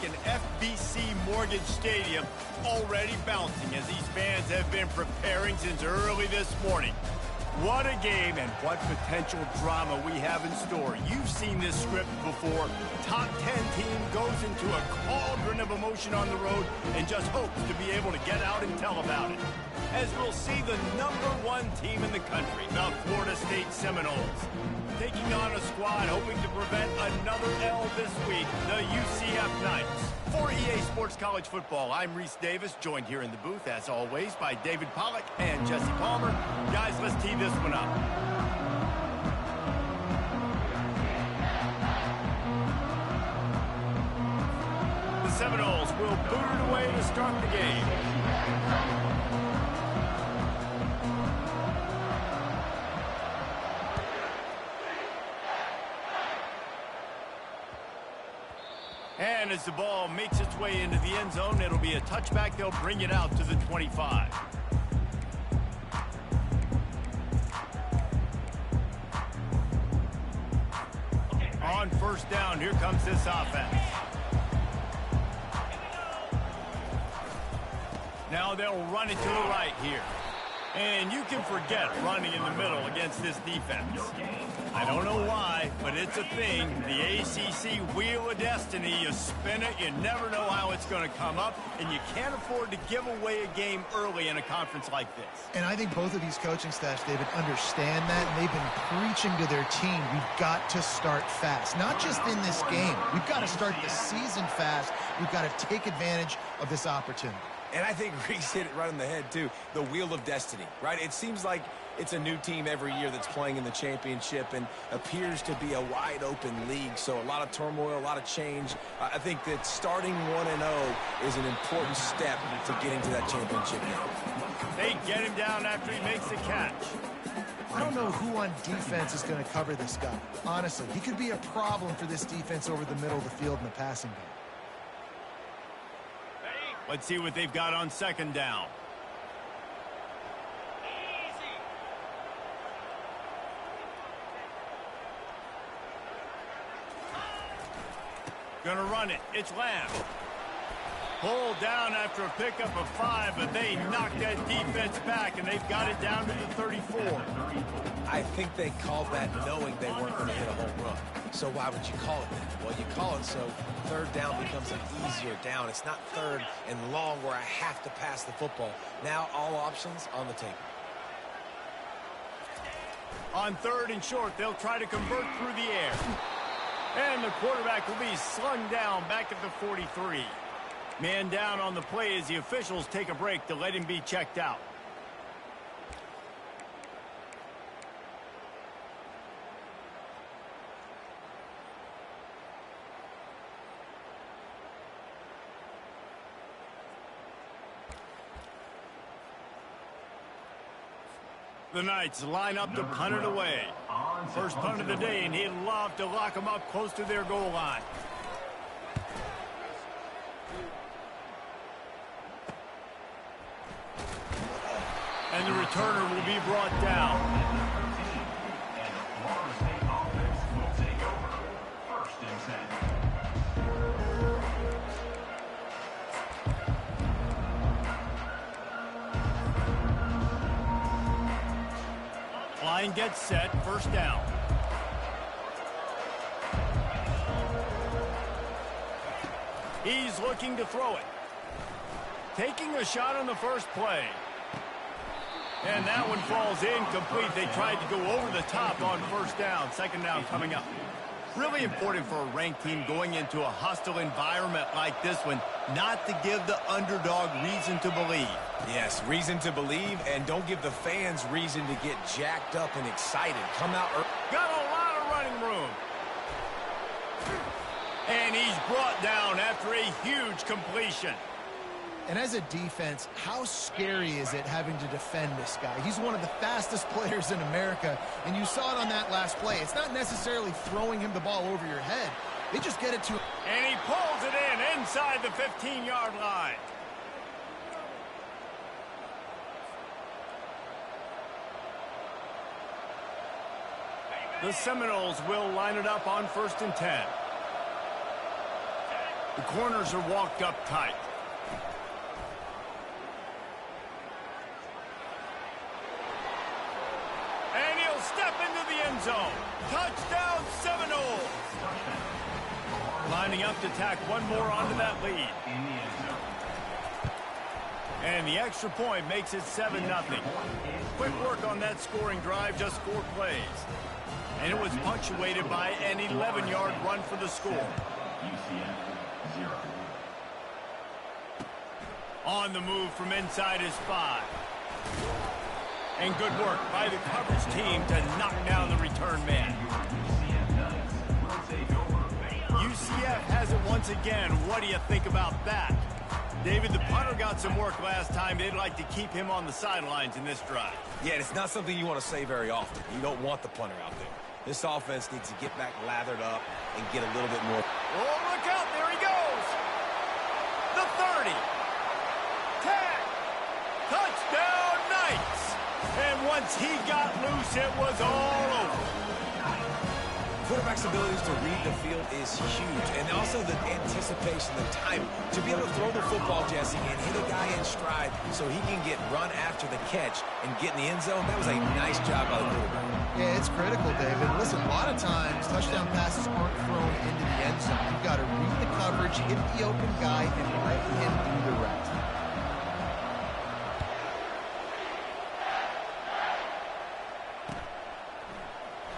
in FBC Mortgage Stadium, already bouncing as these fans have been preparing since early this morning. What a game and what potential drama we have in store. You've seen this script before. Top 10 team goes into a cauldron of emotion on the road and just hopes to be able to get out and tell about it. As we'll see the #1 team in the country, the Florida State Seminoles, taking on a squad hoping to prevent another L this week, the UCF Knights. For EA Sports College Football, I'm Reese Davis, joined here in the booth, as always, by David Pollack and Jesse Palmer. Guys, let's tee this one up. The Seminoles will boot it away to start the game. And as the ball makes its way into the end zone, it'll be a touchback. They'll bring it out to the 25. On first down, here comes this offense. Now they'll run it to the right here. And you can forget running in the middle against this defense. I don't know why, but it's a thing. The ACC Wheel of Destiny, you spin it, you never know how it's going to come up, and you can't afford to give away a game early in a conference like this. And I think both of these coaching staffs, David, understand that, and they've been preaching to their team, we've got to start fast. Not just in this game. We've got to start the season fast. We've got to take advantage of this opportunity. And I think Reese hit it right on the head, too. The Wheel of Destiny, right? It seems like it's a new team every year that's playing in the championship and appears to be a wide-open league. So a lot of turmoil, a lot of change. I think that starting 1-0 is an important step to getting to that championship game. They get him down after he makes the catch. I don't know who on defense is going to cover this guy. Honestly, he could be a problem for this defense over the middle of the field in the passing game. Let's see what they've got on second down. Gonna run it. It's Lamb. Pulled down after a pickup of 5, but they knocked that defense back, and they've got it down to the 34. I think they called that knowing they weren't going to hit a home run. So why would you call it that? Well, you call it so third down becomes an easier down. It's not third and long where I have to pass the football. Now all options on the table. On third and short, they'll try to convert through the air. And the quarterback will be slung down back at the 43. Man down on the play as the officials take a break to let him be checked out. The Knights line up to punt it away. First punt of the day, and he'd love to lock them up close to their goal line. And the returner will be brought down. Line gets set, first down. He's looking to throw it. Taking a shot on the first play. And that one falls incomplete. They tried to go over the top on first down. Second down coming up. Really important for a ranked team going into a hostile environment like this one, not to give the underdog reason to believe. Yes, reason to believe, and don't give the fans reason to get jacked up and excited. Come out early. Got a lot of running room. And he's brought down after a huge completion. And as a defense, how scary is it having to defend this guy? He's one of the fastest players in America, and you saw it on that last play. It's not necessarily throwing him the ball over your head. They just get it to him. And he pulls it in inside the 15-yard line. The Seminoles will line it up on 1st and 10. The corners are walked up tight. And he'll step into the end zone. Touchdown, Seminoles. Lining up to tack one more onto that lead. And the extra point makes it 7-0. Quick work on that scoring drive, just 4 plays. And it was punctuated by an 11-yard run for the score. On the move from inside his 5. And good work by the coverage team to knock down the return man. UCF has it once again. What do you think about that? David, the punter got some work last time. They'd like to keep him on the sidelines in this drive. Yeah, it's not something you want to say very often. You don't want the punter out there. This offense needs to get back lathered up and get a little bit more. Oh, look out. There he goes. The 30. 10. Touchdown, Knights. And once he got loose, it was all over. Quarterback's abilities to read the field is huge, and also the anticipation, the timing. To be able to throw the football, Jesse, and hit a guy in stride so he can get run after the catch and get in the end zone, that was a nice job by the quarterback. Yeah, it's critical, David. Listen, a lot of times touchdown passes aren't thrown into the end zone. You've got to read the coverage, hit the open guy, and let him do the rest.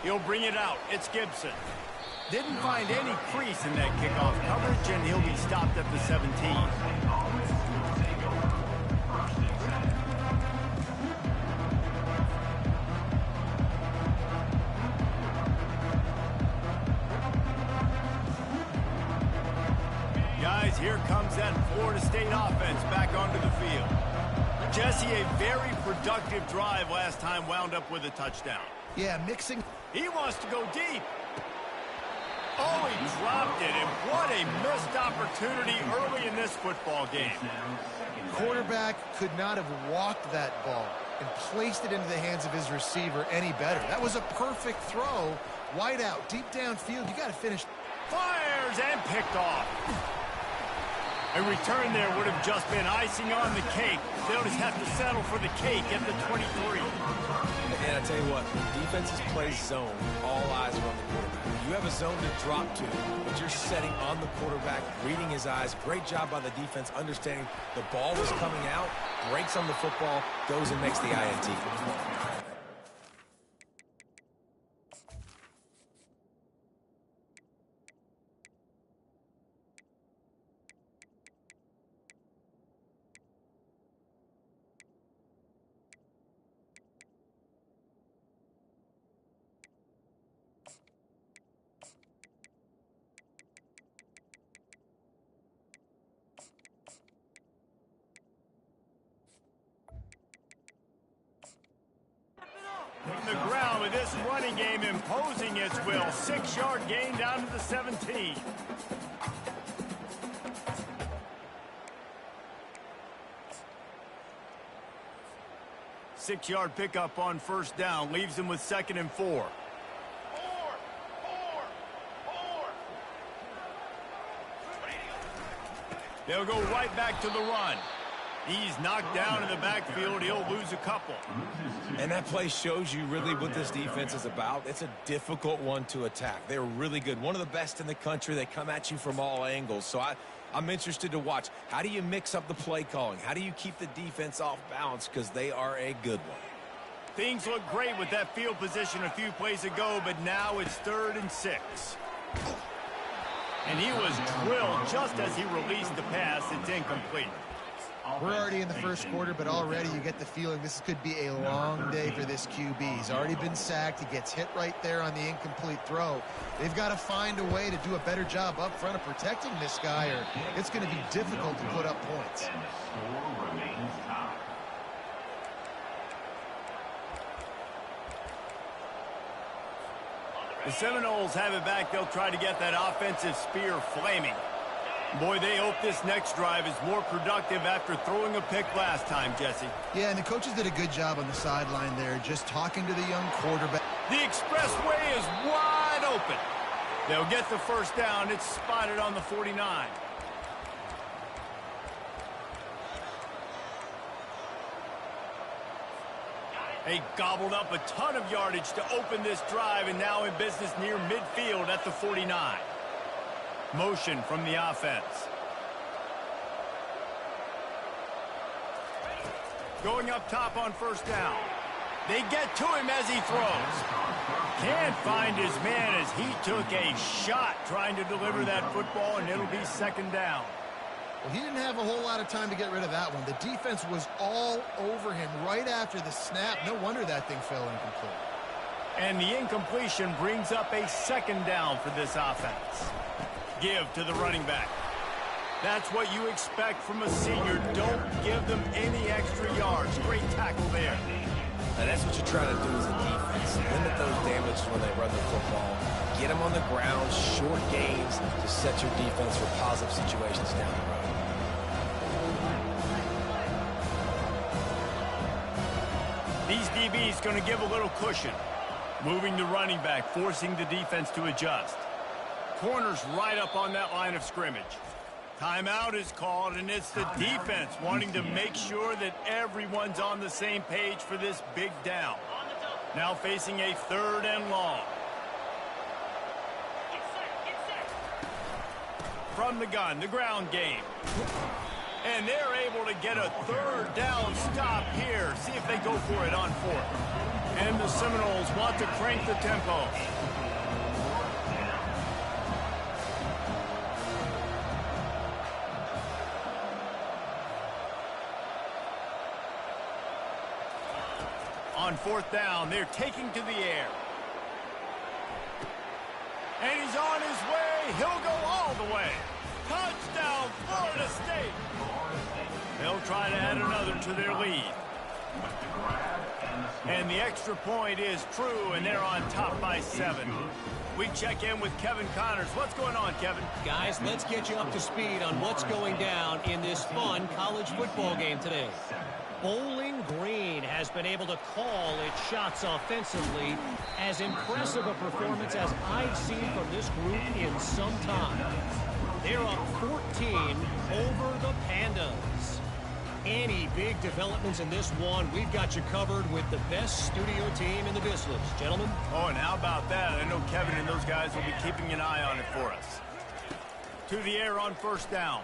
He'll bring it out. It's Gibson. Didn't find any crease in that kickoff coverage, and he'll be stopped at the 17. Guys, here comes that Florida State offense back onto the field. Jesse, a very productive drive last time wound up with a touchdown. Yeah, mixing. He wants to go deep. Oh, he dropped it, and what a missed opportunity early in this football game. Quarterback could not have walked that ball and placed it into the hands of his receiver any better. That was a perfect throw. Wide out, deep downfield. You got to finish. Fires and picked off. A return there would have just been icing on the cake. They'll just have to settle for the cake at the 23. And I tell you what, defenses play zone. All eyes are on the quarterback. You have a zone to drop to, but you're setting on the quarterback, reading his eyes. Great job by the defense, understanding the ball was coming out, breaks on the football, goes and makes the INT. From the ground with this running game imposing its will. 6-yard gain down to the 17. Six-yard pickup on first down. Leaves them with 2nd and 4. They'll go right back to the run. He's knocked down in the backfield. He'll lose a couple. And that play shows you really what this defense is about. It's a difficult one to attack. They're really good. One of the best in the country. They come at you from all angles. So I'm interested to watch. How do you mix up the play calling? How do you keep the defense off balance? Because they are a good one. Things look great with that field position a few plays ago, but now it's 3rd and 6. And he was drilled just as he released the pass. It's incomplete. We're already in the first quarter, but already you get the feeling this could be a long day for this QB. He's already been sacked. He gets hit right there on the incomplete throw. They've got to find a way to do a better job up front of protecting this guy, or it's going to be difficult to put up points. The Seminoles have it back. They'll try to get that offensive spear flaming. Boy, they hope this next drive is more productive after throwing a pick last time, Jesse. Yeah, and the coaches did a good job on the sideline there, just talking to the young quarterback. The expressway is wide open. They'll get the first down. It's spotted on the 49. They gobbled up a ton of yardage to open this drive, and now in business near midfield at the 49. Motion from the offense. Going up top on first down. They get to him as he throws. Can't find his man as he took a shot trying to deliver that football, and it'll be second down. Well, he didn't have a whole lot of time to get rid of that one. The defense was all over him right after the snap. No wonder that thing fell incomplete. And the incompletion brings up a second down for this offense. Give to the running back. That's what you expect from a senior. Don't give them any extra yards. Great tackle there. And that's what you're trying to do as a defense. Limit those damages when they run the football. Get them on the ground, short gains to set your defense for positive situations down the road. These DBs going to give a little cushion. Moving the running back, forcing the defense to adjust. Corners right up on that line of scrimmage. Timeout is called, and it's the defense wanting to make sure that everyone's on the same page for this big down. Now facing a 3rd and long. From the gun, the ground game. And they're able to get a 3rd down stop here. See if they go for it on 4th. And the Seminoles want to crank the tempo. On 4th down, they're taking to the air. And he's on his way. He'll go all the way. Touchdown, Florida State. They'll try to add another to their lead. And the extra point is true, and they're on top by 7. We check in with Kevin Connors. What's going on, Kevin? Guys, let's get you up to speed on what's going down in this fun college football game today. Bowling Green has been able to call its shots offensively. As impressive a performance as I've seen from this group in some time. They're up 14 over the Pandas. Any big developments in this one, we've got you covered with the best studio team in the business. Gentlemen? Oh, and how about that? I know Kevin and those guys will be keeping an eye on it for us. To the air on 1st down.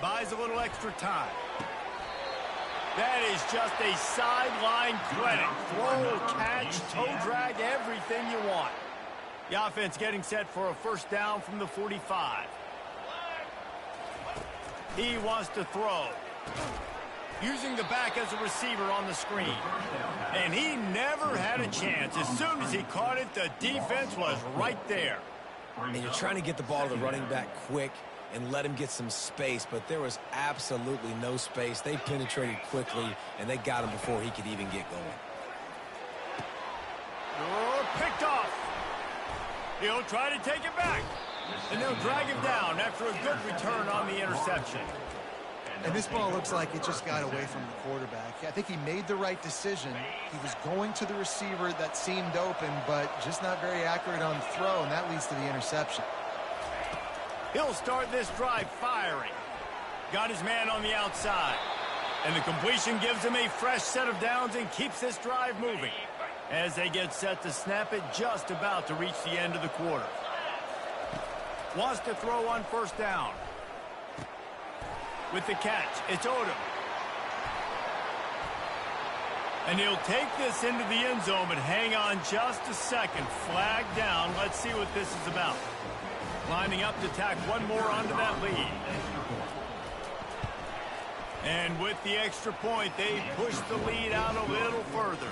Buys a little extra time. That is just a sideline clinic. Throw, catch, toe drag, everything you want. The offense getting set for a 1st down from the 45. He wants to throw. Using the back as a receiver on the screen. And he never had a chance. As soon as he caught it, the defense was right there. And you're trying to get the ball to the running back quick and let him get some space, but there was absolutely no space. They penetrated quickly, and they got him before he could even get going. Oh, picked off. He'll try to take it back. And they'll drag him down after a good return on the interception. And this ball looks like it just got away from the quarterback. I think he made the right decision. He was going to the receiver that seemed open, but just not very accurate on the throw, and that leads to the interception. He'll start this drive firing. Got his man on the outside. And the completion gives him a fresh set of downs and keeps this drive moving. As they get set to snap it, just about to reach the end of the quarter. Wants to throw on 1st down. With the catch, it's Odom. And he'll take this into the end zone, but hang on just a second. Flag down. Let's see what this is about. Lining up to tack one more onto that lead. And with the extra point, they push the lead out a little further.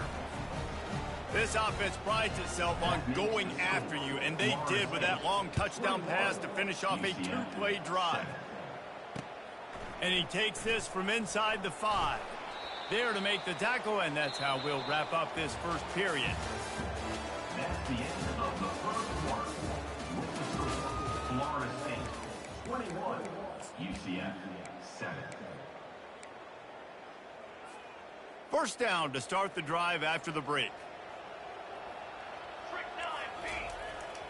This offense prides itself on going after you, and they did with that long touchdown pass to finish off a 2-play drive. And he takes this from inside the 5. There to make the tackle, and that's how we'll wrap up this first period. That's the end of the first quarter. Florida State 21, UCF 7. 1st down to start the drive after the break.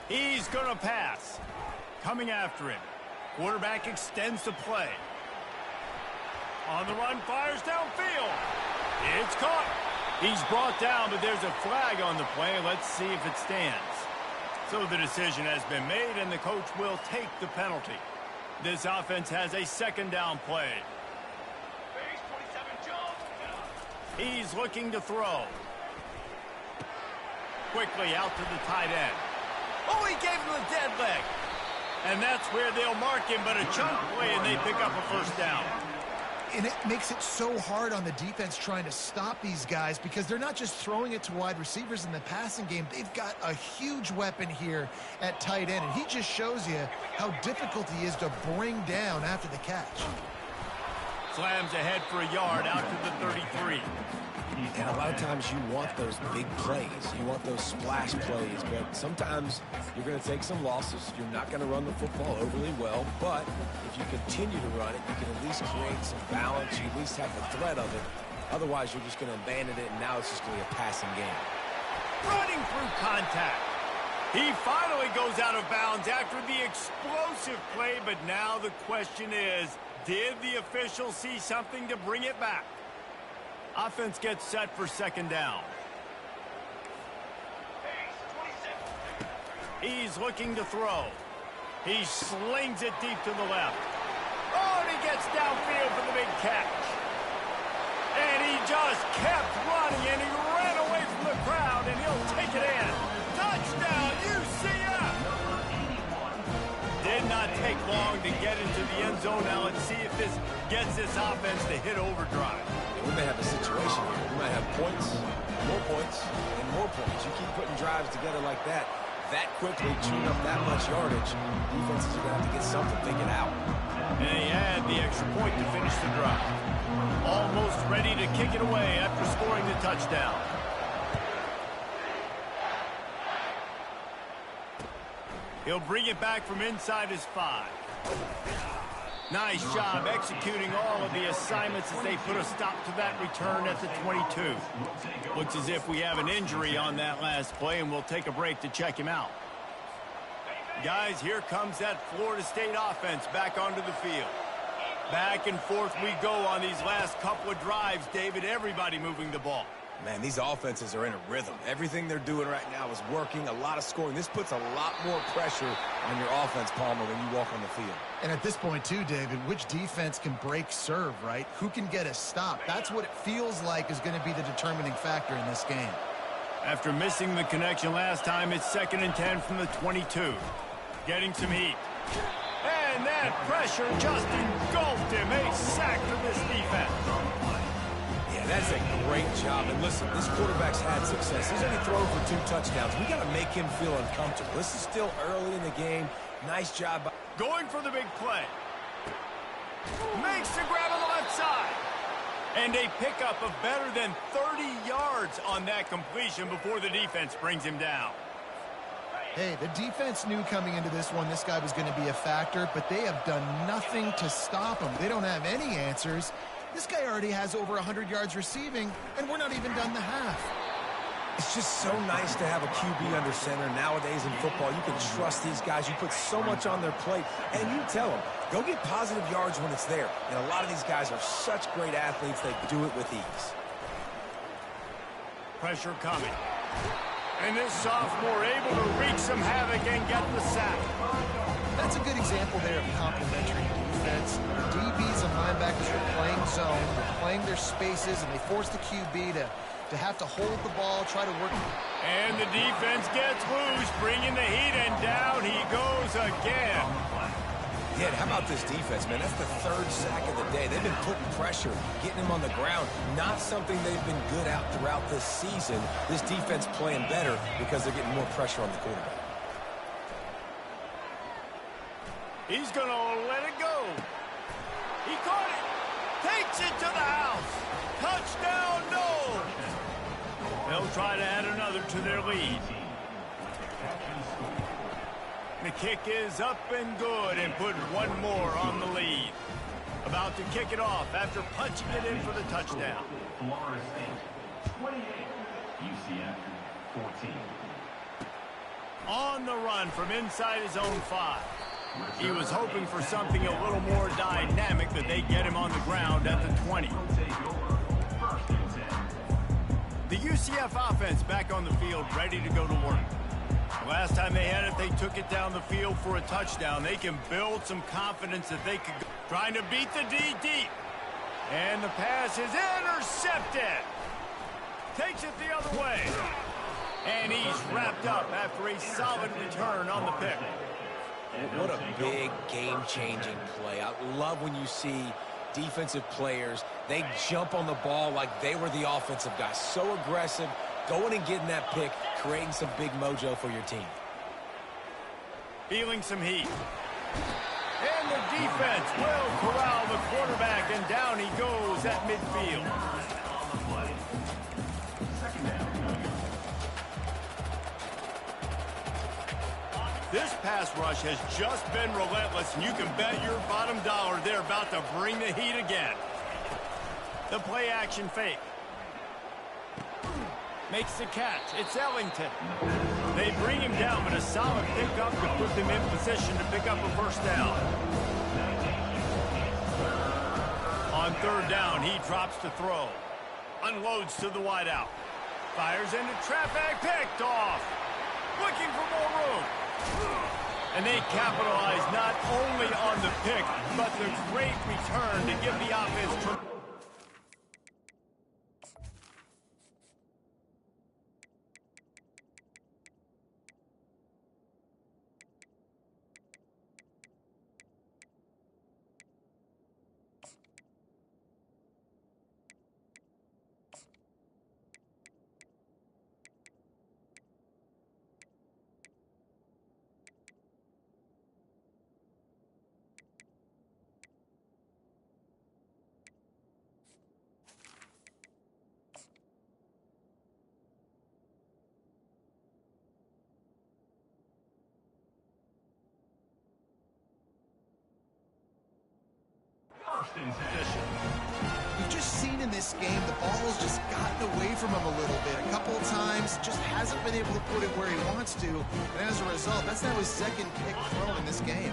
He's going to pass. Coming after him. Quarterback extends the play. On the run, fires downfield. It's caught. He's brought down, but there's a flag on the play. Let's see if it stands. So the decision has been made, and the coach will take the penalty. This offense has a second down play. He's looking to throw. Quickly out to the tight end. Oh, he gave him a dead leg. And that's where they'll mark him, but a chunk play, and they pick up a first down. And it makes it so hard on the defense trying to stop these guys because they're not just throwing it to wide receivers in the passing game. They've got a huge weapon here at tight end, and he just shows you how difficult he is to bring down after the catch. Slams ahead for a yard out to the 33. And a lot of times you want those big plays. You want those splash plays, but sometimes you're going to take some losses. You're not going to run the football overly well, but if you continue to run it, you can at least create some balance. You at least have the threat of it. Otherwise, you're just going to abandon it, and now it's just going to be a passing game. Running through contact. He finally goes out of bounds after the explosive play, but now the question is, did the official see something to bring it back? Offense gets set for second down. He's looking to throw. He slings it deep to the left. Oh, and he gets downfield for the big catch. And he just kept running, and he ran away from the crowd, and he'll take it in. Touchdown, UCF! Did not take long to get into the end zone. Now let's see if this gets this offense to hit overdrive. We may have a situation here. We might have points, and more points. You keep putting drives together like that quickly, tune up that much yardage, defenses are going to have to get something figured out. And he had the extra point to finish the drive. Almost ready to kick it away after scoring the touchdown. He'll bring it back from inside his 5. Nice job executing all of the assignments as they put a stop to that return at the 22. Looks as if we have an injury on that last play, and we'll take a break to check him out. Guys, here comes that Florida State offense back onto the field. Back and forth we go on these last couple of drives, David. Everybody moving the ball. Man, these offenses are in a rhythm. Everything they're doing right now is working, a lot of scoring. This puts a lot more pressure on your offense, Palmer, when you walk on the field. And at this point, too, David, which defense can break serve, right? Who can get a stop? That's what it feels like is going to be the determining factor in this game. After missing the connection last time, it's 2nd and 10 from the 22. Getting some heat. And that pressure just engulfed him. A sack for this defense. That's a great job. And listen, this quarterback's had success. He's only thrown for 2 touchdowns. We got to make him feel uncomfortable. This is still early in the game. Nice job. Going for the big play. Makes the grab on the left side. And a pickup of better than 30 yards on that completion before the defense brings him down. Hey, the defense knew coming into this one this guy was going to be a factor, but they have done nothing to stop him. They don't have any answers. This guy already has over 100 yards receiving, and we're not even done the half. It's just so nice to have a QB under center. Nowadays in football, you can trust these guys. You put so much on their plate, and you tell them, go get positive yards when it's there. And a lot of these guys are such great athletes, they do it with ease. Pressure coming. And this sophomore able to wreak some havoc and get the sack. That's a good example there of complementary defense. DBs and linebackers are playing zone, they're playing their spaces, and they force the QB to have to hold the ball, try to work. And the defense gets loose, bringing the heat, and down he goes again. Yeah, how about this defense, man? That's the 3rd sack of the day. They've been putting pressure, getting him on the ground. Not something they've been good at throughout this season. This defense playing better because they're getting more pressure on the quarterback. He's going to let it go. He caught it. Takes it to the house. Touchdown, no. They'll try to add another to their lead. The kick is up and good and put one more on the lead. About to kick it off after punching it in for the touchdown. Florida State 28, UCF 14. On the run from inside his own 5. He was hoping for something a little more dynamic, but they get him on the ground at the 20. UCF offense back on the field, ready to go to work. Last time they had it, they took it down the field for a touchdown. They can build some confidence that they could go. Trying to beat the D deep. And the pass is intercepted. Takes it the other way. And he's wrapped up after a solid return on the pick. What a big game-changing play. I love when you see defensive players, they jump on the ball like they were the offensive guys. So aggressive, going and getting that pick, creating some big mojo for your team. Feeling some heat. And the defense will corral the quarterback, and down he goes at midfield. This pass rush has just been relentless, and you can bet your bottom dollar they're about to bring the heat again. The play action fake. Makes the catch. It's Ellington. They bring him down, but a solid pickup to put them in position to pick up a first down. On third down, he drops to throw. Unloads to the wideout. Fires into traffic. Picked off. Looking for more room. And they capitalize not only on the pick, but the great return to give the offense. We've just seen in this game the ball's just gotten away from him a little bit. A couple of times, just hasn't been able to put it where he wants to. And as a result, that's now his second pick thrown in this game.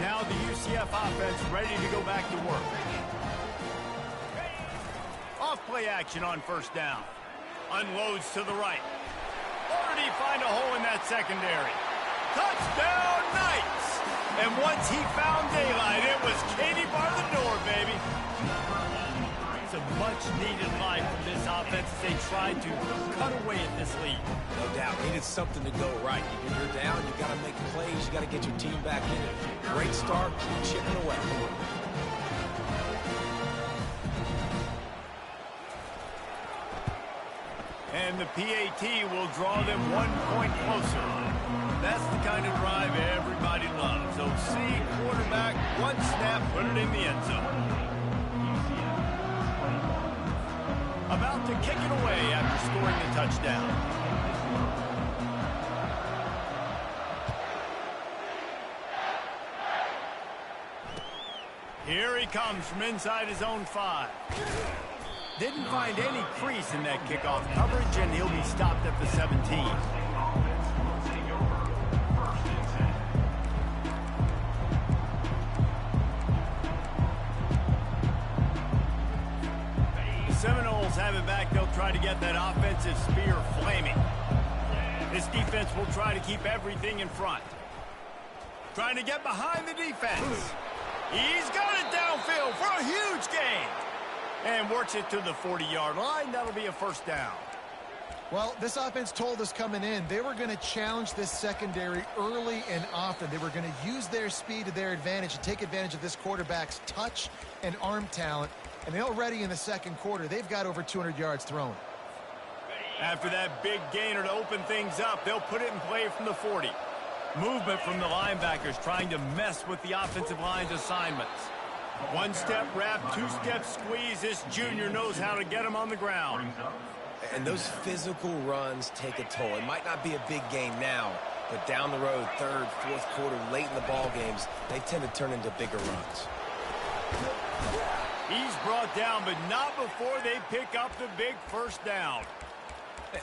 Now the UCF offense ready to go back to work. Off play action on first down. Unloads to the right. Or did he find a hole in that secondary? Touchdown Knights! And once he found daylight, it was Katie bar the door, baby. It's a much-needed line from this offense as they tried to cut away at this lead. No doubt, needed something to go right. When you're down, you got to make plays. You got to get your team back in it. Great start, keep chipping away. And the PAT will draw them 1 point closer. That's the kind of drive everybody loves. So see quarterback, one snap, put it in the end zone. About to kick it away after scoring the touchdown. Here he comes from inside his own 5. Didn't find any crease in that kickoff coverage, and he'll be stopped at the 17. The Seminoles have it back. They'll try to get that offensive spear flaming. This defense will try to keep everything in front. Trying to get behind the defense. He's got it downfield for a huge gain. And works it to the 40-yard line. That'll be a first down. Well, this offense told us coming in they were going to challenge this secondary early and often. They were going to use their speed to their advantage and take advantage of this quarterback's touch and arm talent. And already in the second quarter, they've got over 200 yards thrown. After that big gainer to open things up, they'll put it in play from the 40. Movement from the linebackers trying to mess with the offensive line's assignments. One-step wrap, two-step squeeze. This junior knows how to get him on the ground. And those physical runs take a toll. It might not be a big game now, but down the road, third, fourth quarter, late in the ball games, they tend to turn into bigger runs. He's brought down, but not before they pick up the big first down.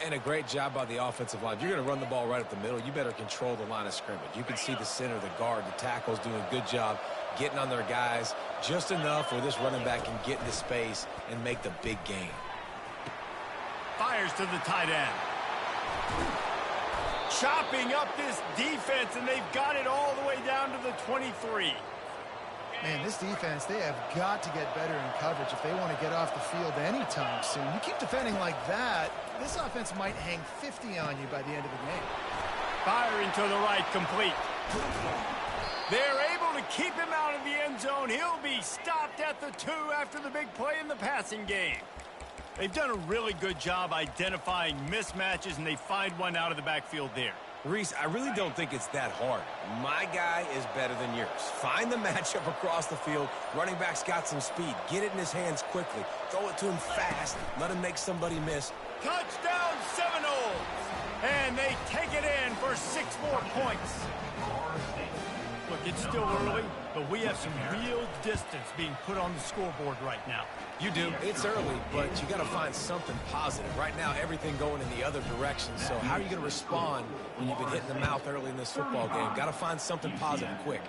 And a great job by the offensive line. If you're going to run the ball right up the middle, you better control the line of scrimmage. You can see the center, the guard, the tackles doing a good job getting on their guys just enough where this running back can get into space and make the big game. Fires fires to the tight end. Chopping up this defense, and they've got it all the way down to the 23. Man, this defense, they have got to get better in coverage if they want to get off the field anytime soon. You keep defending like that, this offense might hang 50 on you by the end of the game. Firing to the right, complete. They're able to keep him out of the end zone. He'll be stopped at the 2 after the big play in the passing game. They've done a really good job identifying mismatches, and they find one out of the backfield there. Reese, I really don't think it's that hard. My guy is better than yours. Find the matchup across the field. Running back's got some speed. Get it in his hands quickly. Throw it to him fast. Let him make somebody miss. Touchdown Seminoles! And they take it in for 6 more points. Look, it's still early, but we have some real distance being put on the scoreboard right now. You do. It's early, but you got to find something positive. Right now, everything going in the other direction. So how are you going to respond when you've been hit in the mouth early in this football game? Got to find something positive quick.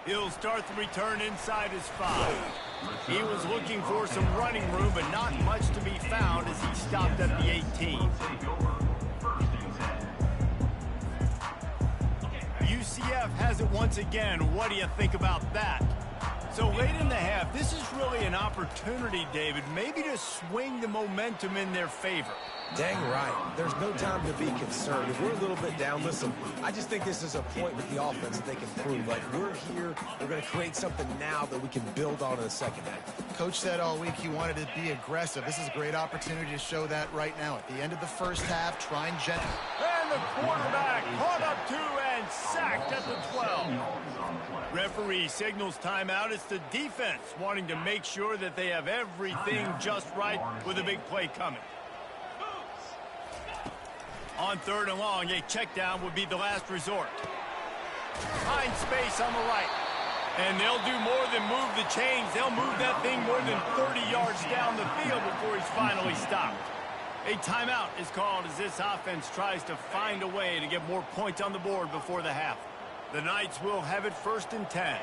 He'll start the return inside his 5. He was looking for some running room, but not much to be found as he stopped at the 18. UCF has it once again. What do you think about that? So late in the half, this is really an opportunity, David, maybe to swing the momentum in their favor. Dang right. There's no time to be concerned. If we're a little bit down, listen, I just think this is a point with the offense that they can prove. Like, we're here, we're going to create something now that we can build on in the second half. Coach said all week he wanted to be aggressive. This is a great opportunity to show that right now. At the end of the first half, trying gentle. And the quarterback caught up to and sacked at the 12. Referee signals timeout. It's the defense wanting to make sure that they have everything just right with a big play coming. On 3rd and long, a check down would be the last resort. Find space on the right. And they'll do more than move the chains. They'll move that thing more than 30 yards down the field before he's finally stopped. A timeout is called as this offense tries to find a way to get more points on the board before the half. The Knights will have it 1st and 10.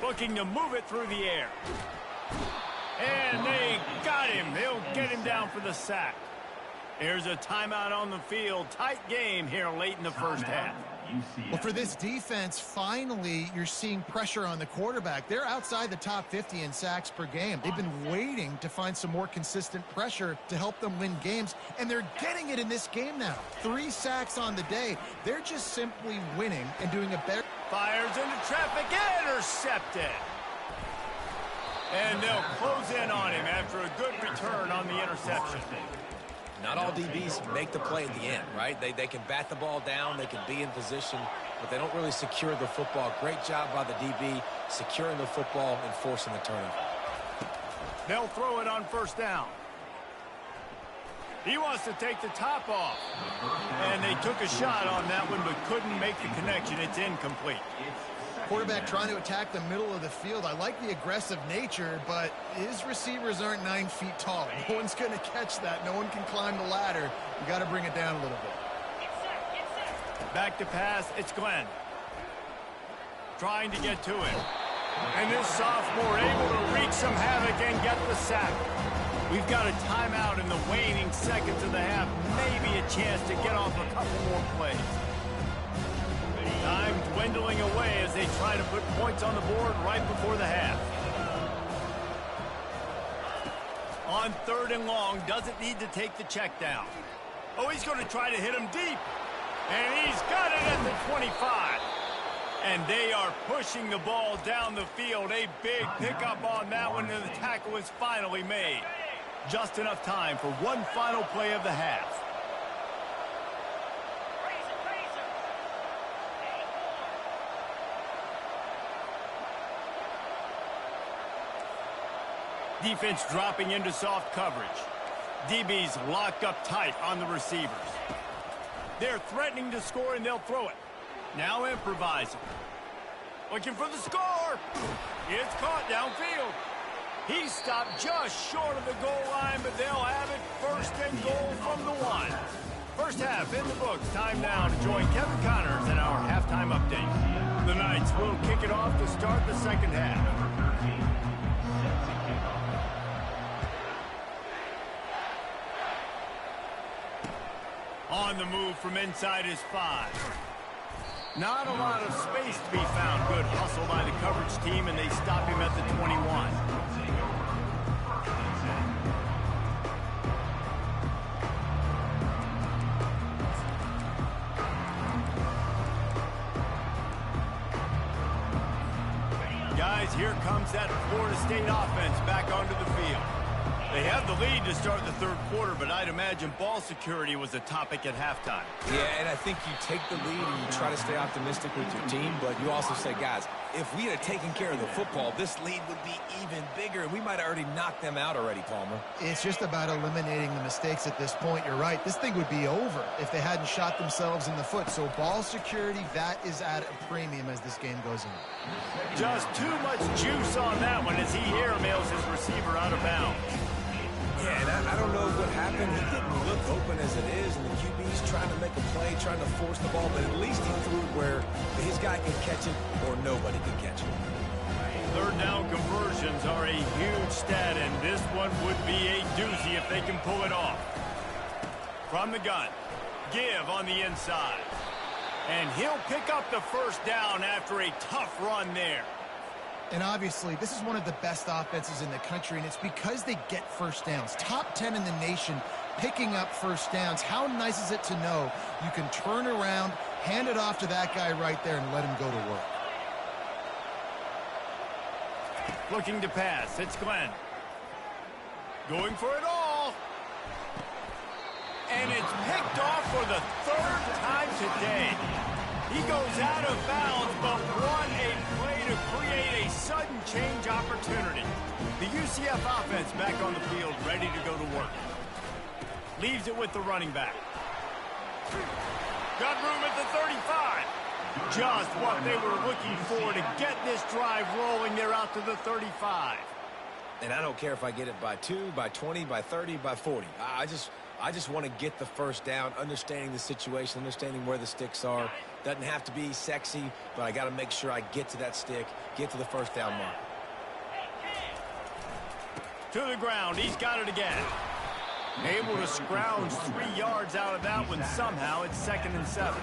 Looking to move it through the air. And they got him. They'll get him down for the sack. Here's a timeout on the field. Tight game here late in the first half. Well, for this defense, finally, you're seeing pressure on the quarterback. They're outside the top 50 in sacks per game. They've been waiting to find some more consistent pressure to help them win games, and they're getting it in this game now. 3 sacks on the day. They're just simply winning and doing a better... Fires into traffic, intercepted. And they'll close in on him after a good return on the interception. Not all DBs make the play at the end, right? They can bat the ball down, they can be in position, but they don't really secure the football. Great job by the DB securing the football and forcing the turnover. They'll throw it on 1st down. He wants to take the top off. And they took a shot on that one, but couldn't make the connection. It's incomplete. Quarterback trying to attack the middle of the field. I like the aggressive nature, but his receivers aren't 9 feet tall. No one's going to catch that. No one can climb the ladder. You got to bring it down a little bit. Back to pass. It's Glenn. Trying to get to it. And this sophomore able to wreak some havoc and get the sack. We've got a timeout in the waning seconds of the half. Maybe a chance to get off a couple more plays. Time dwindling away as they try to put points on the board right before the half. On 3rd and long, doesn't need to take the check down. Oh, he's going to try to hit him deep. And he's got it at the 25. And they are pushing the ball down the field. A big pickup on that one, and the tackle is finally made. Just enough time for one final play of the half. Defense dropping into soft coverage. DBs locked up tight on the receivers. They're threatening to score, and they'll throw it. Now improvising. Looking for the score. It's caught downfield. He stopped just short of the goal line, but they'll have it 1st and goal from the 1. First half in the books. Time now to join Kevin Connors in our halftime update. The Knights will kick it off to start the second half. On the move from inside his 5. Not a lot of space to be found. Good hustle by the coverage team, and they stop him at the 21. Guys, here comes that Florida State offense back onto the field. They have the lead to start the third quarter, but I'd imagine ball security was a topic at halftime. Yeah, and I think you take the lead and you try to stay optimistic with your team, but you also say, guys, if we had taken care of the football, this lead would be even bigger, and we might have already knocked them out already, Palmer. It's just about eliminating the mistakes at this point. You're right. This thing would be over if they hadn't shot themselves in the foot. So ball security, that is at a premium as this game goes on. Just too much juice on that one as he airmails his receiver out of bounds. Yeah, and I don't know what happened. He didn't look open as it is, and the QB's trying to make a play, trying to force the ball, but at least he threw it where his guy could catch it or nobody could catch it. Third down conversions are a huge stat, and this one would be a doozy if they can pull it off. From the gun, give on the inside. And he'll pick up the first down after a tough run there. And obviously, this is one of the best offenses in the country, and it's because they get first downs. Top 10 in the nation picking up first downs. How nice is it to know you can turn around, hand it off to that guy right there, and let him go to work. Looking to pass. It's Glenn. Going for it all. And it's picked off for the third time today. He goes out of bounds, but what a play to create a sudden change opportunity. The UCF offense back on the field, ready to go to work. Leaves it with the running back. Got room at the 35. Just what they were looking for to get this drive rolling. They're out to the 35. And I don't care if I get it by 2, by 20, by 30, by 40. I just want to get the first down, understanding the situation, understanding where the sticks are. Doesn't have to be sexy, but I got to make sure I get to that stick, get to the first down mark. To the ground. He's got it again. Able to scrounge 3 yards out of that one somehow. It's 2nd and 7.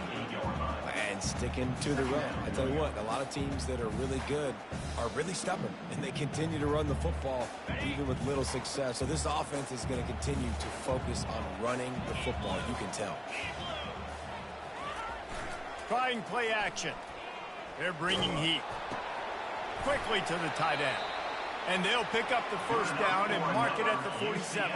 And sticking to the run. I tell you what, a lot of teams that are really good are really stubborn, and they continue to run the football even with little success. So this offense is going to continue to focus on running the football, you can tell. Trying play action. They're bringing heat. Quickly to the tight end. And they'll pick up the first down and mark it at the 47.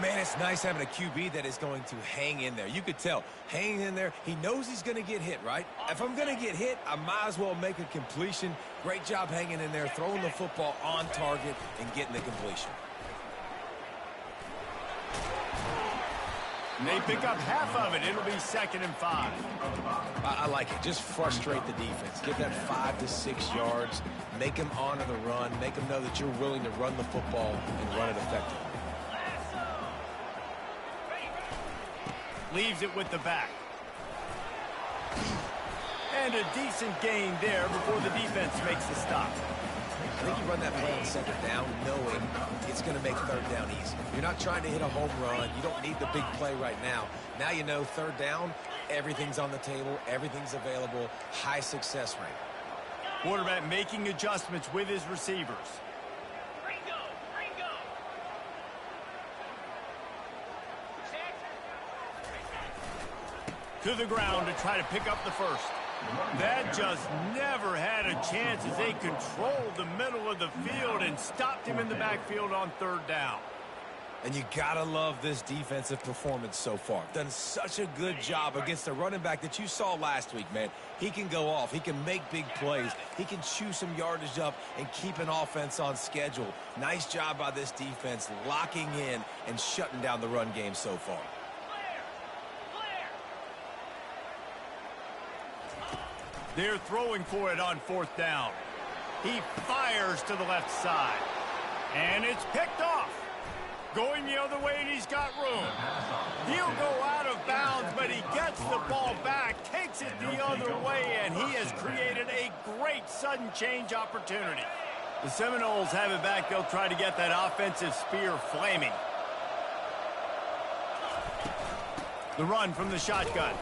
Man, it's nice having a QB that is going to hang in there. You could tell, hanging in there, he knows he's going to get hit, right? If I'm going to get hit, I might as well make a completion. Great job hanging in there, throwing the football on target and getting the completion. And they pick up half of it. It'll be 2nd and 5. I like it. Just frustrate the defense. Get that 5 to 6 yards. Make them honor the run. Make them know that you're willing to run the football and run it effectively. Leaves it with the back. And a decent gain there before the defense makes the stop. I think you run that play on 2nd down knowing it's going to make 3rd down easy. You're not trying to hit a home run. You don't need the big play right now. Now you know 3rd down, everything's on the table, everything's available, high success rate. Quarterback making adjustments with his receivers. To the ground to try to pick up the first. That just never had a chance as they controlled the middle of the field and stopped him in the backfield on 3rd down. And you gotta love this defensive performance so far. Done such a good job against the running back that you saw last week, man. He can go off. He can make big plays. He can chew some yardage up and keep an offense on schedule. Nice job by this defense locking in and shutting down the run game so far. They're throwing for it on 4th down. He fires to the left side. And it's picked off. Going the other way, and he's got room. He'll go out of bounds, but he gets the ball back, takes it the other way, and he has created a great sudden change opportunity. The Seminoles have it back. They'll try to get that offensive spear flaming. The run from the shotgun.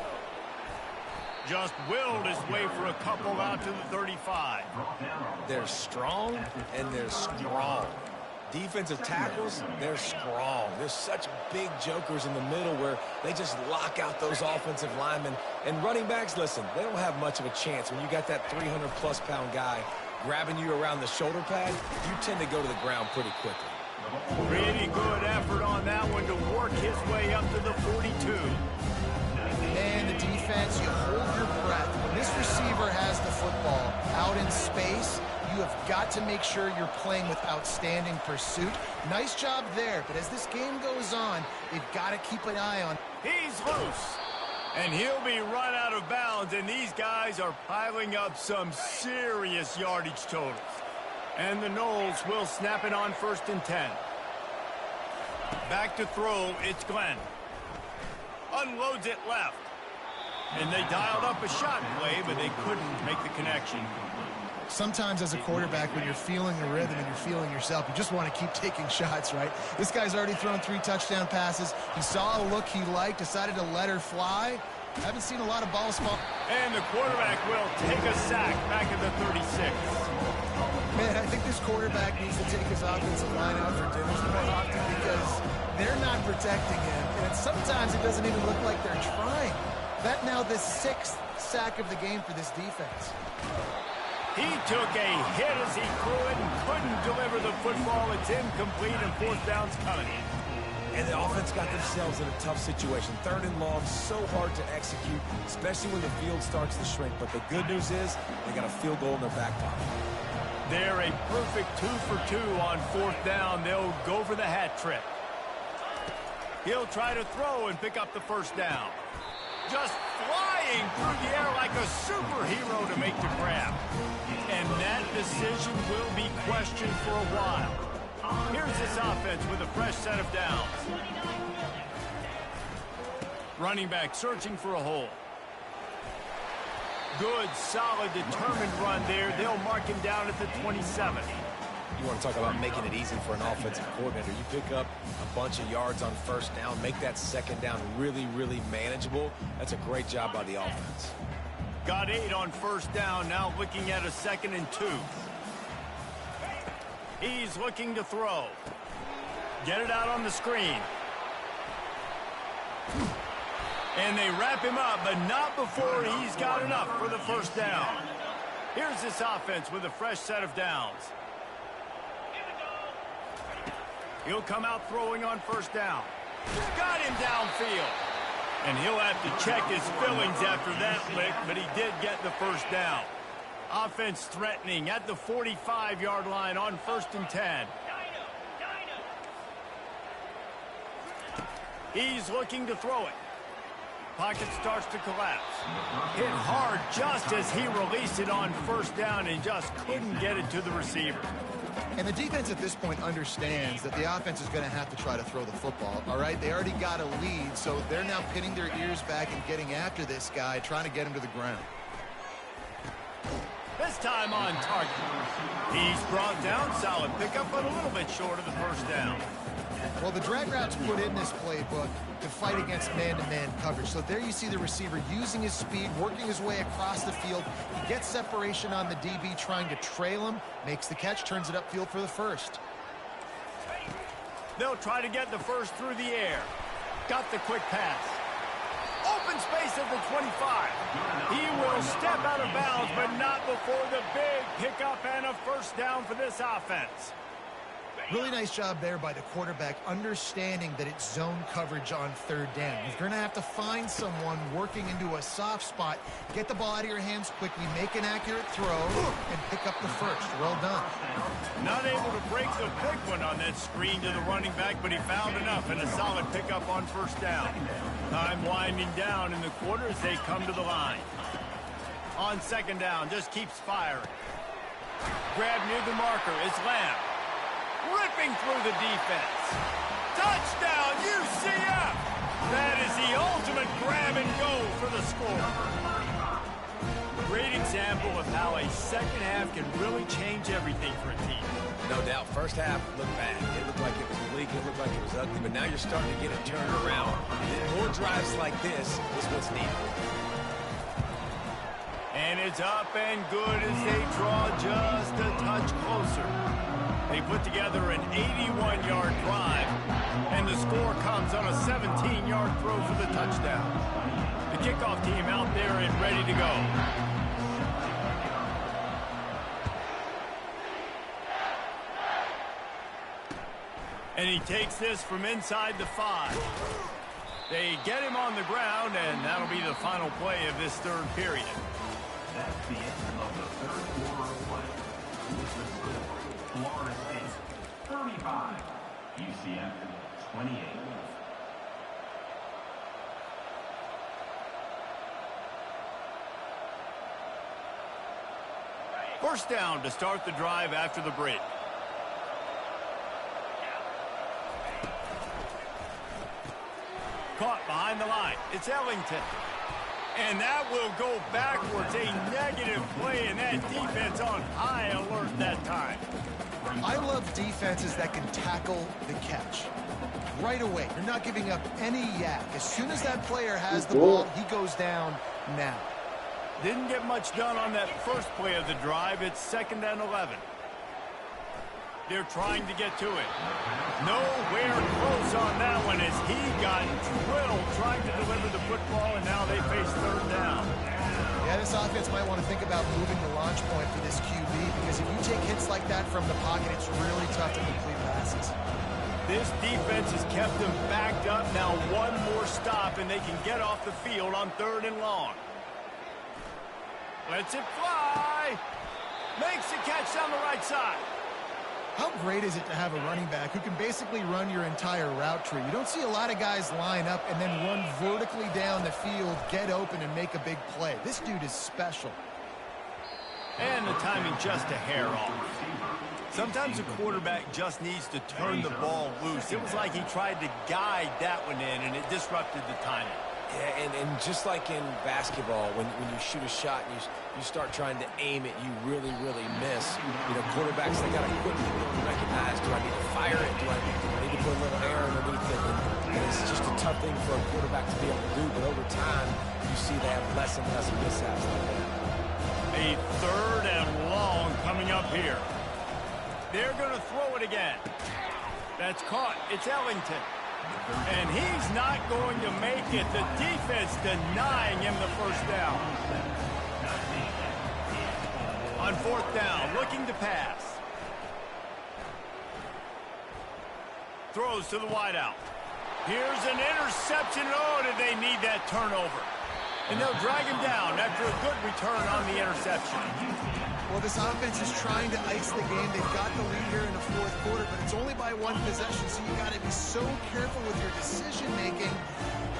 Just willed his way for a couple out to the 35. They're strong, and they're strong. Defensive tackles, they're strong. There's such big jokers in the middle where they just lock out those offensive linemen. And running backs, listen, they don't have much of a chance. When you got that 300-plus pound guy grabbing you around the shoulder pad, you tend to go to the ground pretty quickly. Pretty good effort on that one to work his way up to the 42. And the defense, you hold your breath. When this receiver has the football out in space, you have got to make sure you're playing with outstanding pursuit. Nice job there, but as this game goes on, they've got to keep an eye on. He's loose, and he'll be run out of bounds, and these guys are piling up some serious yardage totals. And the Noles will snap it on 1st and 10. Back to throw, it's Glenn. Unloads it left. And they dialed up a shot play, but they couldn't make the connection. Sometimes as a quarterback, when you're feeling the rhythm and you're feeling yourself, you just want to keep taking shots, right? This guy's already thrown 3 touchdown passes. He saw a look he liked, decided to let her fly. Haven't seen a lot of balls fall. And the quarterback will take a sack back at the 36. Man, I think this quarterback needs to take his offensive line out for dinners more often because they're not protecting him. And sometimes it doesn't even look like they're trying. That now the 6th sack of the game for this defense. He took a hit as he threw it and couldn't deliver the football. It's incomplete and 4th down's coming. And the offense got themselves in a tough situation. 3rd and long, so hard to execute, especially when the field starts to shrink. But the good news is they got a field goal in their back pocket. They're a perfect 2 for 2 on 4th down. They'll go for the hat trick. He'll try to throw and pick up the 1st down. Just flying through the air like a superhero to make the grab. And that decision will be questioned for a while. Here's this offense with a fresh set of downs. Running back searching for a hole. Good, solid, determined run there. They'll mark him down at the 27. You want to talk about making it easy for an offensive coordinator. You pick up a bunch of yards on 1st down, make that 2nd down really, really manageable. That's a great job by the offense. Got 8 on 1st down, now looking at a 2nd and 2. He's looking to throw. Get it out on the screen. And they wrap him up, but not before he's got enough for the 1st down. Here's this offense with a fresh set of downs. He'll come out throwing on 1st down. Got him downfield. And he'll have to check his fillings after that lick, but he did get the 1st down. Offense threatening at the 45-yard line on 1st and 10. He's looking to throw it. Pocket starts to collapse. Hit hard just as he released it on 1st down and just couldn't get it to the receiver. And the defense at this point understands that the offense is going to have to try to throw the football, all right? They already got a lead, so they're now pinning their ears back and getting after this guy, trying to get him to the ground. This time on target. He's brought down, solid pickup, but a little bit short of the 1st down. Well, the drag routes put in this playbook to fight against man-to-man coverage. So there you see the receiver using his speed, working his way across the field. He gets separation on the DB, trying to trail him, makes the catch, turns it upfield for the 1st. They'll try to get the 1st through the air. Got the quick pass. Open space at the 25. He will step out of bounds, but not before the big pickup and a 1st down for this offense. Really nice job there by the quarterback, understanding that it's zone coverage on 3rd down. You're going to have to find someone working into a soft spot, get the ball out of your hands quickly, make an accurate throw, and pick up the 1st. Well done. Not able to break the big one on that screen to the running back, but he found enough and a solid pickup on 1st down. Time winding down in the quarter as they come to the line. On 2nd down, just keeps firing. Grab near the marker, it's Lamb. Ripping through the defense. Touchdown, UCF! That is the ultimate grab and go for the score. great example of how a second half can really change everything for a team. No doubt. First half looked bad. It looked like it was weak. It looked like it was ugly. But now you're starting to get it turned around. More drives like this is what's needed. And it's up and good as they draw just a touch closer. They put together an 81-yard drive, and the score comes on a 17-yard throw for the touchdown. The kickoff team out there and ready to go. And he takes this from inside the 5. They get him on the ground, and that'll be the final play of this third period. That's the end of the third quarter of play. Florida State 35, UCF 28. First down to start the drive after the break. Caught behind the line. It's Ellington. And that will go backwards. A negative play, and that defense on high alert that time. I love defenses that can tackle the catch. Right away. You're not giving up any yak. As soon as that player has the ball, he goes down now. Didn't get much done on that first play of the drive. It's 2nd and 11. They're trying to get to it. Nowhere close on that one as he got drilled trying to deliver the football, and now they face third down. Yeah, this offense might want to think about moving the launch point for this QB, because if you take hits like that from the pocket, it's really tough to complete passes. This defense has kept them backed up. Now one more stop, and they can get off the field on 3rd and long. Lets it fly. Makes the catch down the right side. How great is it to have a running back who can basically run your entire route tree? You don't see a lot of guys line up and then run vertically down the field, get open, and make a big play. This dude is special. And the timing just a hair off. Sometimes a quarterback just needs to turn the ball loose. It was like he tried to guide that one in, and it disrupted the timing. Yeah, and just like in basketball, when you shoot a shot and you start trying to aim it, you really, really miss. You know, quarterbacks, they got to quickly be able to recognize, do I need to fire it? Do I need to put a little air underneath it? And it's just a tough thing for a quarterback to be able to do, but over time, you see they have less and less mishaps like that. A 3rd and long coming up here. They're going to throw it again. That's caught. It's Ellington. And he's not going to make it. The defense denying him the first down. On 4th down, looking to pass. Throws to the wideout. Here's an interception. Oh, did they need that turnover? And they'll drag him down after a good return on the interception. Well, this offense is trying to ice the game. They've got the lead here in the 4th quarter, but it's only by 1 possession, so you got to be so careful with your decision-making,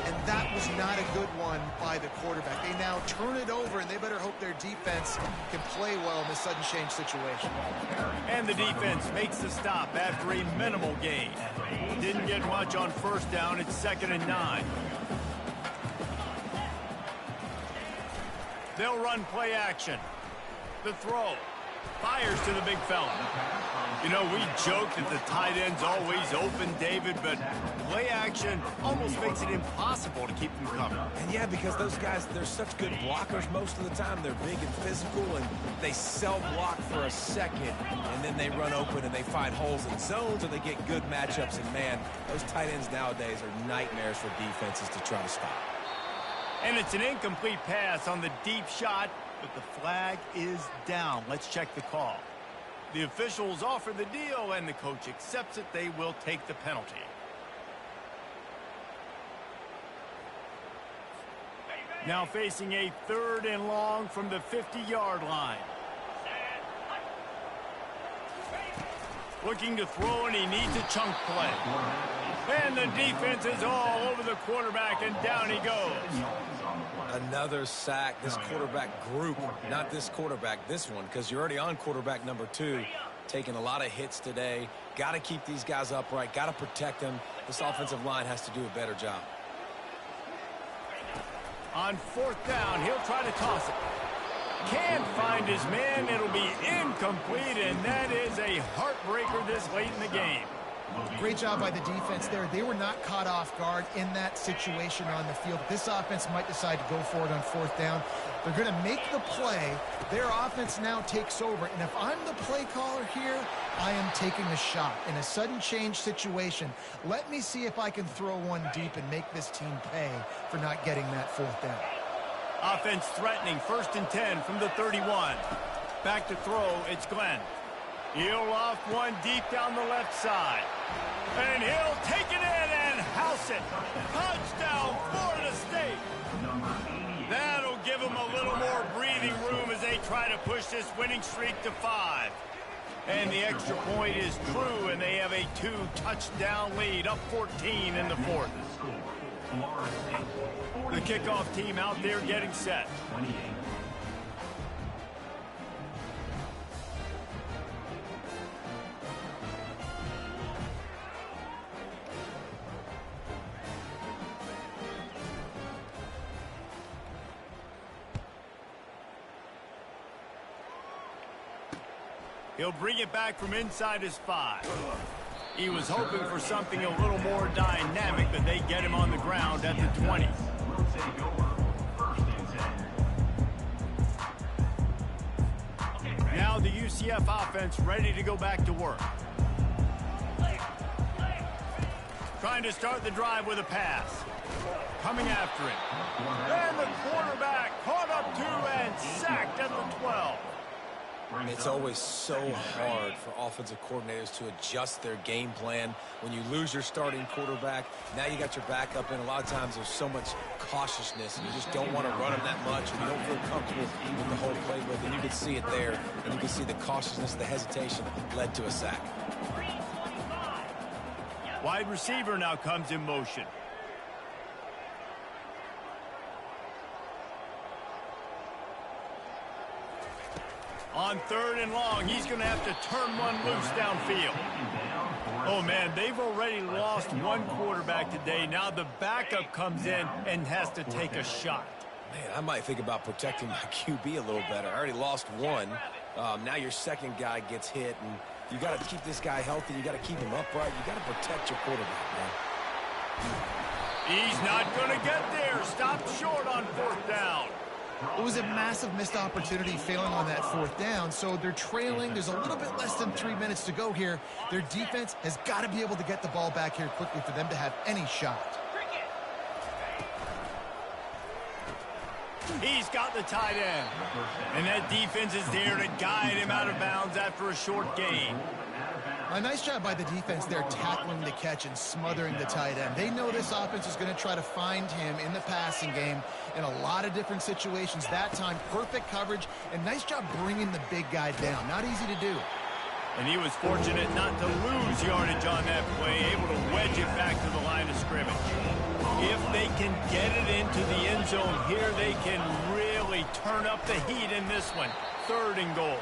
and that was not a good one by the quarterback. They now turn it over, and they better hope their defense can play well in this sudden change situation. And the defense makes the stop after a minimal gain. Didn't get much on 1st down. It's 2nd and 9. They'll run play action. The throw. Fires to the big fella. You know, we joke that the tight end's always open, David, but play action almost makes it impossible to keep them coming. And yeah, because those guys, they're such good blockers most of the time. They're big and physical, and they cell block for a second, and then they run open and they find holes in zones, or they get good matchups. And man, those tight ends nowadays are nightmares for defenses to try to stop. And it's an incomplete pass on the deep shot, but the flag is down. Let's check the call. The officials offer the deal, and the coach accepts it. They will take the penalty. Now facing a 3rd and long from the 50-yard line. Looking to throw, and he needs a chunk play. And the defense is all over the quarterback, and down he goes. Another sack. This quarterback group, not this quarterback, this one, because you're already on quarterback number 2, taking a lot of hits today. Got to keep these guys upright, got to protect them. This offensive line has to do a better job. On 4th down, he'll try to toss it. can't find his man. It'll be incomplete, and that is a heartbreaker this late in the game. Great job by the defense there. They were not caught off guard in that situation on the field. This offense might decide to go for it on fourth down. They're going to make the play. Their offense now takes over. And if I'm the play caller here, I am taking a shot. In a sudden change situation, let me see if I can throw one deep and make this team pay for not getting that fourth down. Offense threatening, 1st and 10 from the 31. Back to throw, it's Glenn. He'll loft one deep down the left side. And he'll take it in and house it. Touchdown, Florida State. That'll give them a little more breathing room as they try to push this winning streak to 5. And the extra point is true, and they have a 2-touchdown lead, up 14 in the 4th. The kickoff team out there getting set. He'll bring it back from inside his 5. He was hoping for something a little more dynamic, but they get him on the ground at the 20. Now the UCF offense ready to go back to work. Trying to start the drive with a pass. Coming after it. And the quarterback caught up to and sacked at the 12. It's always so hard for offensive coordinators to adjust their game plan. When you lose your starting quarterback, now you got your backup in. A lot of times there's so much cautiousness, and you just don't want to run them that much, and you don't feel comfortable with the whole playbook, and you can see it there, and you can see the cautiousness, the hesitation led to a sack. Wide receiver now comes in motion. On 3rd and long, he's going to have to turn one loose downfield. Oh, man, they've already lost one quarterback today. Now the backup comes in and has to take a shot. Man, I might think about protecting my QB a little better. I already lost one. Now your second guy gets hit, and you got to keep this guy healthy. You got to keep him upright. You got to protect your quarterback, man. He's not going to get there. Stopped short on 4th down. It was a massive missed opportunity failing on that 4th down, so they're trailing. There's a little bit less than 3 minutes to go here. Their defense has got to be able to get the ball back here quickly for them to have any shot. He's got the tight end. And that defense is there to guide him out of bounds after a short gain. A nice job by the defense there tackling the catch and smothering the tight end. They know this offense is going to try to find him in the passing game in a lot of different situations. That time, perfect coverage, and nice job bringing the big guy down. Not easy to do. And he was fortunate not to lose yardage on that play, able to wedge it back to the line of scrimmage. If they can get it into the end zone here, they can really turn up the heat in this one. 3rd and goal.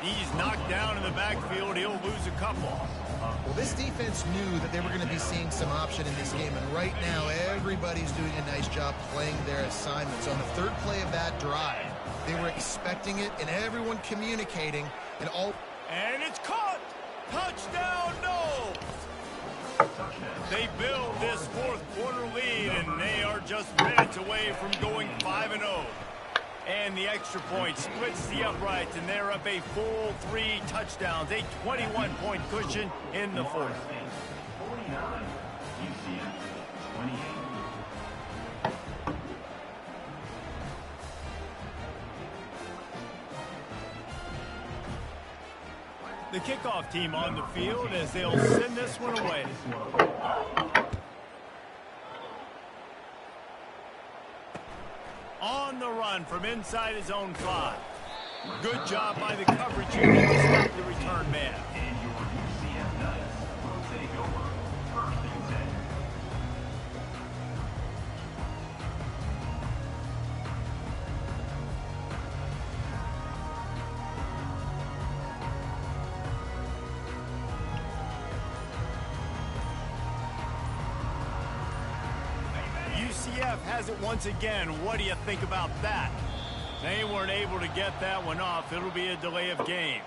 He's knocked down in the backfield. He'll lose a couple. Well, this defense knew that they were going to be seeing some option in this game, and right now everybody's doing a nice job playing their assignments. On the 3rd play of that drive, they were expecting it, and everyone communicating. And it's caught! Touchdown, no! They build this 4th quarter lead, and they are just minutes away from going 5-0. And the extra point splits the uprights, and they're up a full 3 touchdowns, a 21-point cushion in the 4th. 49, UCF 28. The kickoff team on the field as they'll send this one away. On the run from inside his own 5. Good job by the coverage unit to stop the return man. And your UCF Knights will take over 1st and 10. UCF has it once again. What do you think about that? They weren't able to get that one off. It'll be a delay of game.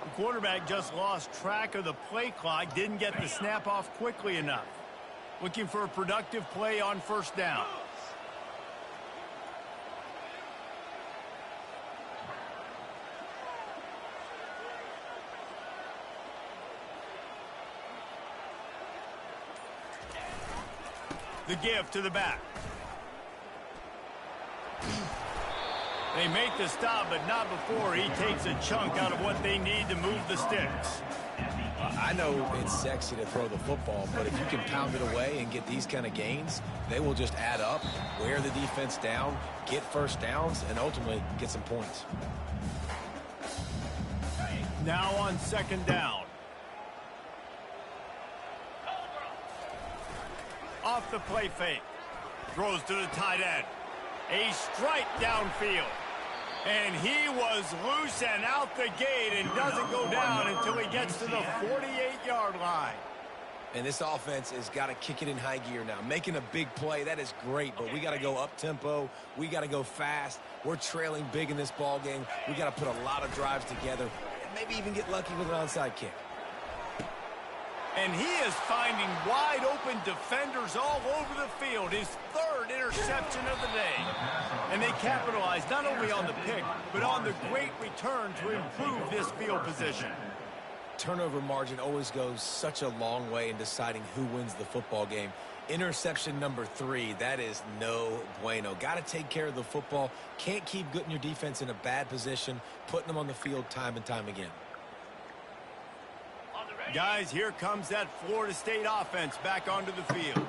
The quarterback just lost track of the play clock, didn't get the snap off quickly enough. Looking for a productive play on first down. The give to the back. They make the stop, but not before he takes a chunk out of what they need to move the sticks. I know it's sexy to throw the football, but if you can pound it away and get these kind of gains, they will just add up, wear the defense down, get first downs, and ultimately get some points. Now on second down. Off the play fake. Throws to the tight end. A strike downfield. And he was loose and out the gate and doesn't go down until he gets to the 48-yard line. And this offense has got to kick it in high gear now. Making a big play, that is great, but we got to go up-tempo. We got to go fast. We're trailing big in this ball game. We got to put a lot of drives together and maybe even get lucky with an onside kick. And he is finding wide-open defenders all over the field. His third interception of the day. And they capitalize not only on the pick, but on the great return to improve this field position. Turnover margin always goes such a long way in deciding who wins the football game. Interception number 3, that is no bueno. Got to take care of the football. Can't keep putting your defense in a bad position, putting them on the field time and time again. Guys, here comes that Florida State offense back onto the field.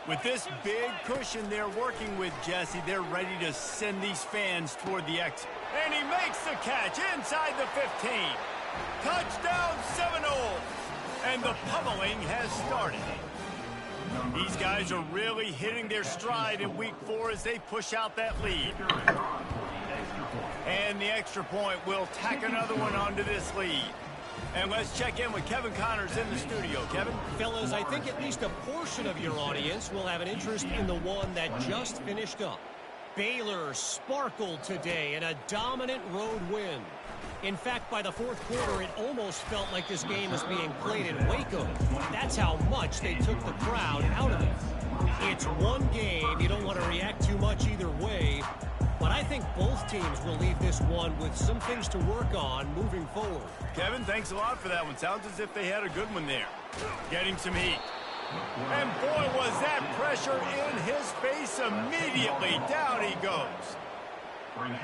With this big cushion they're working with, Jesse, they're ready to send these fans toward the exit. And he makes the catch inside the 15. Touchdown Seminoles! And the pummeling has started. These guys are really hitting their stride in week 4 as they push out that lead. And the extra point will tack another one onto this lead. And let's check in with Kevin Connors in the studio. Kevin? Fellas, I think at least a portion of your audience will have an interest in the one that just finished up. Baylor sparkled today in a dominant road win. In fact, by the fourth quarter, it almost felt like this game was being played in Waco. That's how much they took the crowd out of it. It's one game. You don't want to react too much either way. But I think both teams will leave this one with some things to work on moving forward. Kevin, thanks a lot for that one. Sounds as if they had a good one there. Getting some heat. And boy, was that pressure in his face immediately. Down he goes.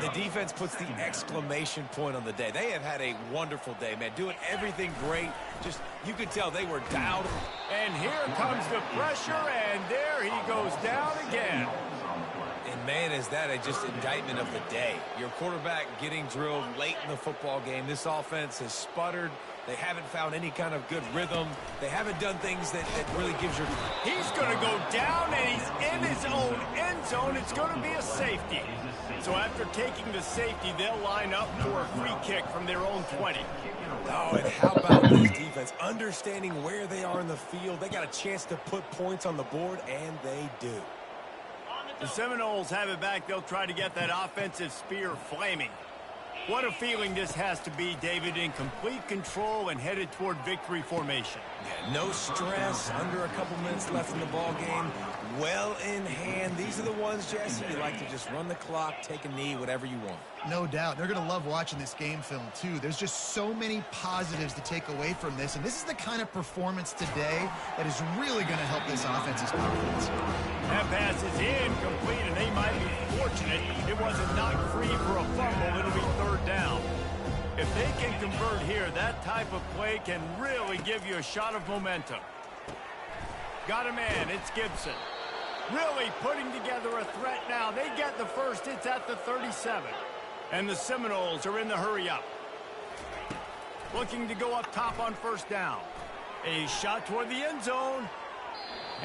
The defense puts the exclamation point on the day. They have had a wonderful day, man. Doing everything great. Just, you could tell they were down. And here comes the pressure, and there he goes down again. And, man, is that just indictment of the day. Your quarterback getting drilled late in the football game. This offense has sputtered. They haven't found any kind of good rhythm. They haven't done things that really gives your... He's going to go down, and he's in his own end zone. It's going to be a safety. So after taking the safety, they'll line up for a free kick from their own 20. Oh, and how about this defense? Understanding where they are in the field. They got a chance to put points on the board, and they do. The Seminoles have it back. They'll try to get that offensive spear flaming. What a feeling this has to be, David, in complete control and headed toward victory formation. Yeah, no stress, under a couple minutes left in the ball game, well in hand. These are the ones, Jesse, you like to just run the clock, take a knee, whatever you want. No doubt. They're going to love watching this game film, too. There's just so many positives to take away from this, and this is the kind of performance today that is really going to help this offense's confidence. That pass is incomplete, and they might be fortunate it wasn't knocked free for a fumble. It'll be third down. If they can convert here, that type of play can really give you a shot of momentum. Got a man. It's Gibson. Really putting together a threat now. They get the first. It's at the 37. And the Seminoles are in the hurry-up. Looking to go up top on first down. A shot toward the end zone.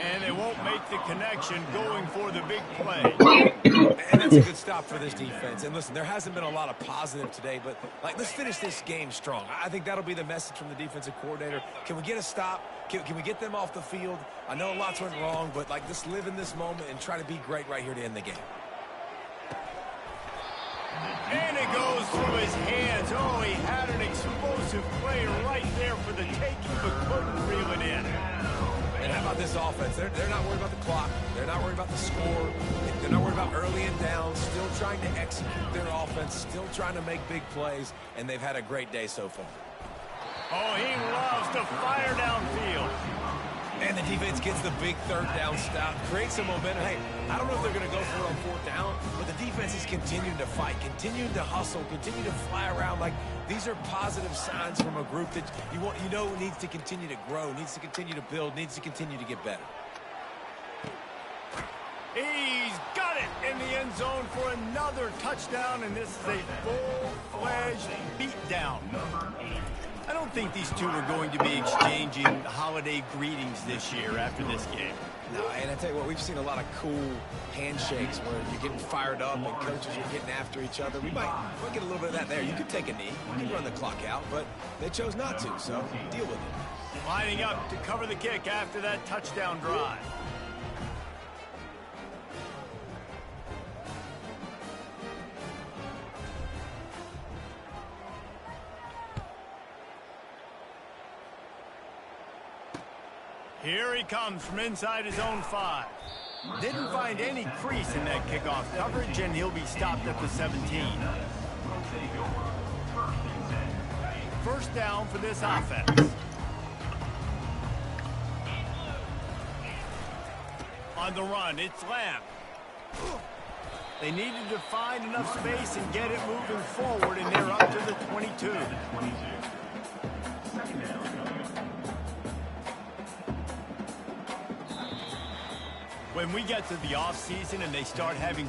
And they won't make the connection going for the big play. And that's a good stop for this defense. And listen, there hasn't been a lot of positive today, but let's finish this game strong. I think that'll be the message from the defensive coordinator. Can we get a stop? Can we get them off the field? I know lots went wrong, but let's live in this moment and try to be great right here to end the game. And it goes through his hands. Oh, he had an explosive play right there for the taking, but couldn't reel it in. And how about this offense? They're not worried about the clock. They're not worried about the score. They're not worried about early and down. Still trying to execute their offense. Still trying to make big plays. And they've had a great day so far. Oh, he loves to fire downfield. And the defense gets the big third down stop. Creates some momentum. Hey, I don't know if they're going to go for it on fourth down, but the defense is continuing to fight, continuing to hustle, continue to fly around. Like, these are positive signs from a group that you know needs to continue to grow, needs to continue to build, needs to continue to get better. He's got it in the end zone for another touchdown, and this is a full-fledged beatdown. I don't think these two are going to be exchanging holiday greetings this year after this game. No, and I tell you what, we've seen a lot of cool handshakes where you're getting fired up and coaches are getting after each other. We might get a little bit of that there. You could take a knee, you could run the clock out, but they chose not to, so deal with it. Lining up to cover the kick after that touchdown drive. Here he comes from inside his own 5. Didn't find any crease in that kickoff coverage, and he'll be stopped at the 17. First down for this offense. On the run, it's Lamb. They needed to find enough space and get it moving forward, and they're up to the 22. When we get to the offseason and they start having